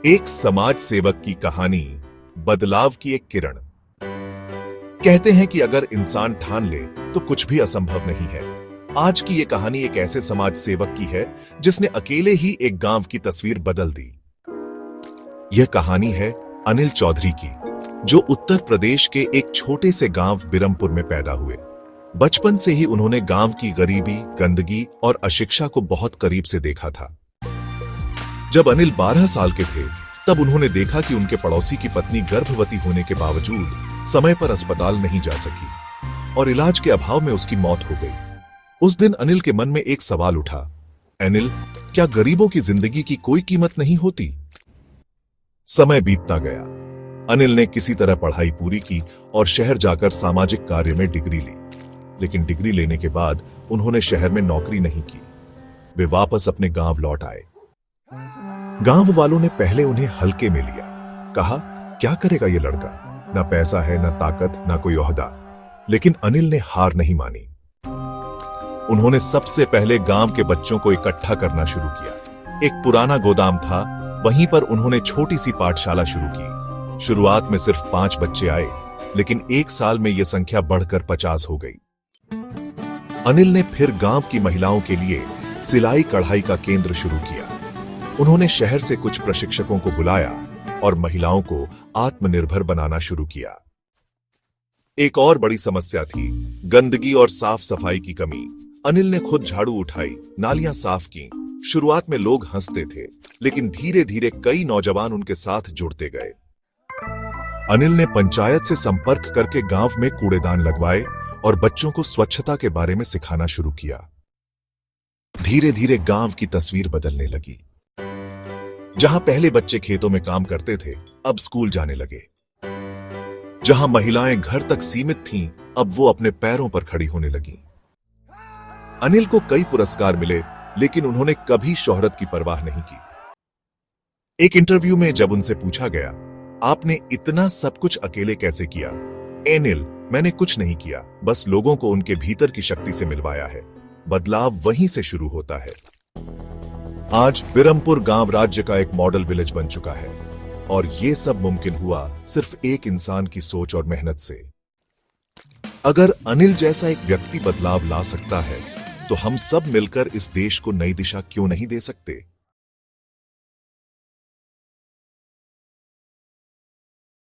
एक समाज सेवक की कहानी, बदलाव की एक किरण। कहते हैं कि अगर इंसान ठान ले तो कुछ भी असंभव नहीं है। आज की ये कहानी एक ऐसे समाज सेवक की है जिसने अकेले ही एक गांव की तस्वीर बदल दी। यह कहानी है अनिल चौधरी की, जो उत्तर प्रदेश के एक छोटे से गांव बिरमपुर में पैदा हुए। बचपन से ही उन्होंने गांव की गरीबी, गंदगी और अशिक्षा को बहुत करीब से देखा था। जब अनिल 12 साल के थे, तब उन्होंने देखा कि उनके पड़ोसी की पत्नी गर्भवती होने के बावजूद समय पर अस्पताल नहीं जा सकी और इलाज के अभाव में उसकी मौत हो गई। उस दिन अनिल के मन में एक सवाल उठा, अनिल, क्या गरीबों की जिंदगी की कोई कीमत नहीं होती? समय बीतता गया। अनिल ने किसी तरह पढ़ाई पूरी की और शहर जाकर सामाजिक कार्य में डिग्री ली। लेकिन डिग्री लेने के बाद उन्होंने शहर में नौकरी नहीं की। वे वापस अपने गांव लौट आए। गांव वालों ने पहले उन्हें हल्के में लिया। कहा, क्या करेगा ये लड़का, ना पैसा है, ना ताकत, ना कोई ओहदा। लेकिन अनिल ने हार नहीं मानी। उन्होंने सबसे पहले गांव के बच्चों को इकट्ठा करना शुरू किया। एक पुराना गोदाम था, वहीं पर उन्होंने छोटी सी पाठशाला शुरू की। शुरुआत में सिर्फ 5 बच्चे आए, लेकिन एक साल में यह संख्या बढ़कर 50 हो गई। अनिल ने फिर गांव की महिलाओं के लिए सिलाई कढ़ाई का केंद्र शुरू किया। उन्होंने शहर से कुछ प्रशिक्षकों को बुलाया और महिलाओं को आत्मनिर्भर बनाना शुरू किया। एक और बड़ी समस्या थी गंदगी और साफ सफाई की कमी। अनिल ने खुद झाड़ू उठाई, नालियां साफ की। शुरुआत में लोग हंसते थे, लेकिन धीरे धीरे कई नौजवान उनके साथ जुड़ते गए। अनिल ने पंचायत से संपर्क करके गांव में कूड़ेदान लगवाए और बच्चों को स्वच्छता के बारे में सिखाना शुरू किया। धीरे धीरे गांव की तस्वीर बदलने लगी। जहां पहले बच्चे खेतों में काम करते थे, अब स्कूल जाने लगे। जहां महिलाएं घर तक सीमित थीं, अब वो अपने पैरों पर खड़ी होने लगीं। अनिल को कई पुरस्कार मिले, लेकिन उन्होंने कभी शोहरत की परवाह नहीं की। एक इंटरव्यू में जब उनसे पूछा गया, आपने इतना सब कुछ अकेले कैसे किया? अनिल, मैंने कुछ नहीं किया, बस लोगों को उनके भीतर की शक्ति से मिलवाया है। बदलाव वहीं से शुरू होता है। आज बिरमपुर गांव राज्य का एक मॉडल विलेज बन चुका है, और यह सब मुमकिन हुआ सिर्फ एक इंसान की सोच और मेहनत से। अगर अनिल जैसा एक व्यक्ति बदलाव ला सकता है, तो हम सब मिलकर इस देश को नई दिशा क्यों नहीं दे सकते?